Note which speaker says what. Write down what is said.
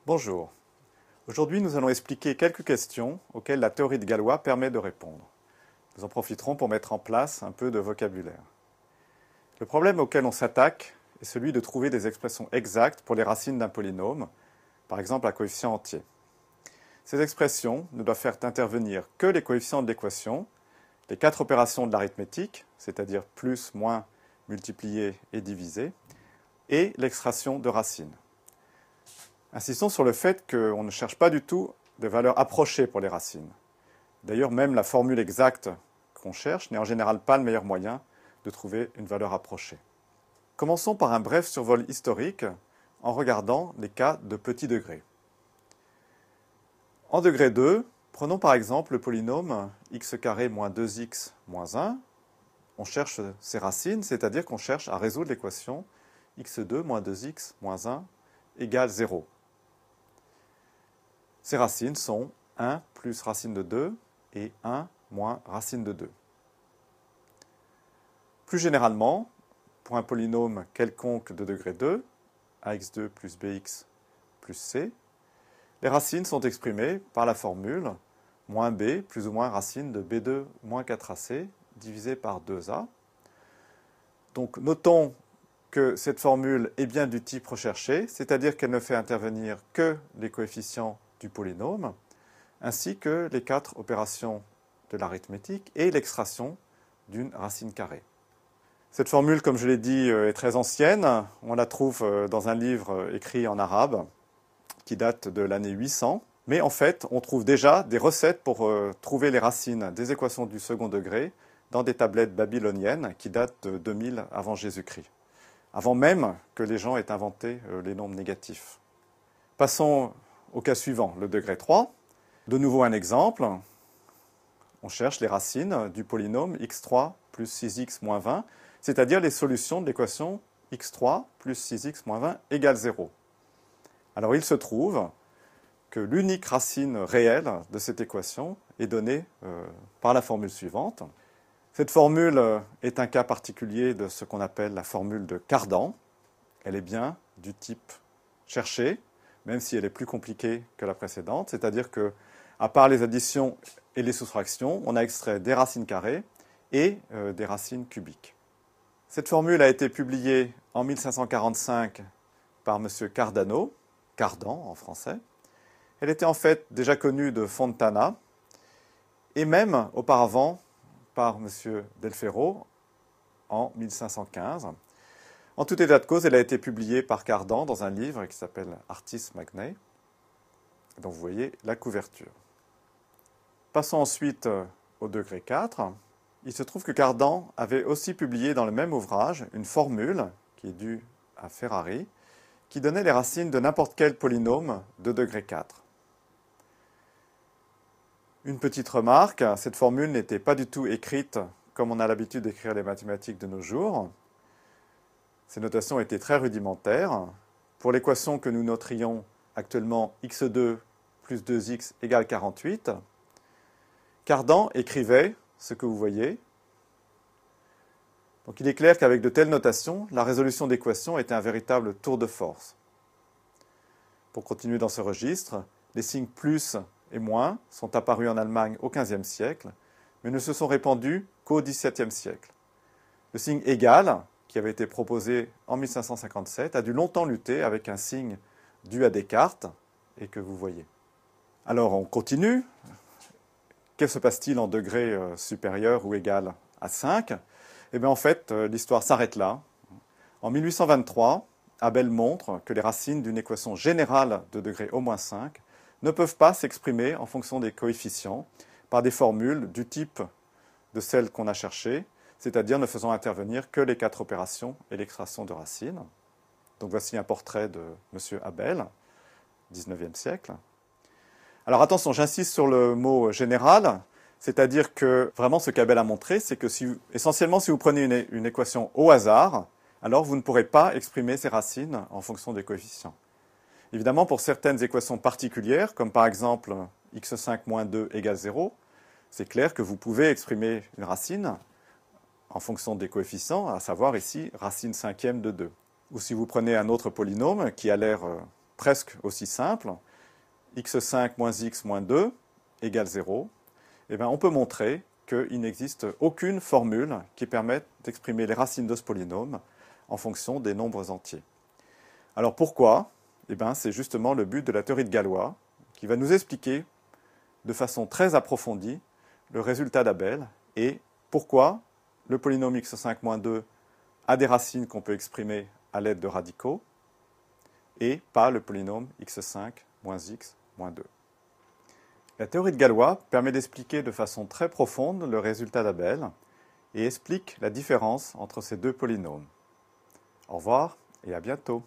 Speaker 1: Bonjour. Aujourd'hui, nous allons expliquer quelques questions auxquelles la théorie de Galois permet de répondre. Nous en profiterons pour mettre en place un peu de vocabulaire. Le problème auquel on s'attaque est celui de trouver des expressions exactes pour les racines d'un polynôme, par exemple à coefficient entier. Ces expressions ne doivent faire intervenir que les coefficients de l'équation, les 4 opérations de l'arithmétique, c'est-à-dire plus, moins, multiplier et diviser, et l'extraction de racines. Insistons sur le fait qu'on ne cherche pas du tout des valeurs approchées pour les racines. D'ailleurs, même la formule exacte qu'on cherche n'est en général pas le meilleur moyen de trouver une valeur approchée. Commençons par un bref survol historique en regardant les cas de petit degré. En degré 2, prenons par exemple le polynôme x carré moins 2x moins 1. On cherche ses racines, c'est-à-dire qu'on cherche à résoudre l'équation x2 moins 2x moins 1 égale 0. Ces racines sont 1 plus racine de 2 et 1 moins racine de 2. Plus généralement, pour un polynôme quelconque de degré 2, ax2 plus bx plus c, les racines sont exprimées par la formule moins b plus ou moins racine de b2 moins 4ac divisé par 2a. Donc notons que cette formule est bien du type recherché, c'est-à-dire qu'elle ne fait intervenir que les coefficients du polynôme, ainsi que les 4 opérations de l'arithmétique et l'extraction d'une racine carrée. Cette formule, comme je l'ai dit, est très ancienne. On la trouve dans un livre écrit en arabe qui date de l'année 800. Mais en fait, on trouve déjà des recettes pour trouver les racines des équations du second degré dans des tablettes babyloniennes qui datent de 2000 avant Jésus-Christ, avant même que les gens aient inventé les nombres négatifs. Passons au cas suivant, le degré 3. De nouveau un exemple. On cherche les racines du polynôme x3 plus 6x moins 20, c'est-à-dire les solutions de l'équation x3 plus 6x moins 20 égale 0. Alors il se trouve que l'unique racine réelle de cette équation est donnée par la formule suivante. Cette formule est un cas particulier de ce qu'on appelle la formule de Cardan. Elle est bien du type cherché, même si elle est plus compliquée que la précédente, c'est-à-dire que, à part les additions et les soustractions, on a extrait des racines carrées et des racines cubiques. Cette formule a été publiée en 1545 par M. Cardano, Cardan en français. Elle était en fait déjà connue de Fontana, et même auparavant par M. Del Ferro en 1515. En tout état de cause, elle a été publiée par Cardan dans un livre qui s'appelle Artis Magnae, dont vous voyez la couverture. Passons ensuite au degré 4. Il se trouve que Cardan avait aussi publié dans le même ouvrage une formule qui est due à Ferrari, qui donnait les racines de n'importe quel polynôme de degré 4. Une petite remarque, cette formule n'était pas du tout écrite comme on a l'habitude d'écrire les mathématiques de nos jours. Ces notations étaient très rudimentaires. Pour l'équation que nous noterions actuellement x2 plus 2x égale 48, Cardan écrivait ce que vous voyez. Donc il est clair qu'avec de telles notations, la résolution d'équations était un véritable tour de force. Pour continuer dans ce registre, les signes plus et moins sont apparus en Allemagne au XVe siècle, mais ne se sont répandus qu'au XVIIe siècle. Le signe égal, qui avait été proposé en 1557, a dû longtemps lutter avec un signe dû à Descartes et que vous voyez. Alors on continue. Que se passe-t-il en degré supérieur ou égal à 5 ? Eh bien en fait, l'histoire s'arrête là. En 1823, Abel montre que les racines d'une équation générale de degré au moins 5 ne peuvent pas s'exprimer en fonction des coefficients par des formules du type de celles qu'on a cherchées, c'est-à-dire ne faisant intervenir que les 4 opérations et l'extraction de racines. Donc voici un portrait de M. Abel, 19e siècle. Alors attention, j'insiste sur le mot général, c'est-à-dire que vraiment ce qu'Abel a montré, c'est que essentiellement si vous prenez une équation au hasard, alors vous ne pourrez pas exprimer ces racines en fonction des coefficients. Évidemment, pour certaines équations particulières, comme par exemple x5 moins 2 égale 0, c'est clair que vous pouvez exprimer une racine en fonction des coefficients, à savoir ici racine cinquième de 2. Ou si vous prenez un autre polynôme qui a l'air presque aussi simple, x5 moins x moins 2 égale 0, eh bien, on peut montrer qu'il n'existe aucune formule qui permette d'exprimer les racines de ce polynôme en fonction des nombres entiers. Alors pourquoi? Eh bien, c'est justement le but de la théorie de Galois, qui va nous expliquer de façon très approfondie le résultat d'Abel et pourquoi le polynôme x5-2 a des racines qu'on peut exprimer à l'aide de radicaux et pas le polynôme x5 moins x moins 2. La théorie de Galois permet d'expliquer de façon très profonde le résultat d'Abel et explique la différence entre ces deux polynômes. Au revoir et à bientôt.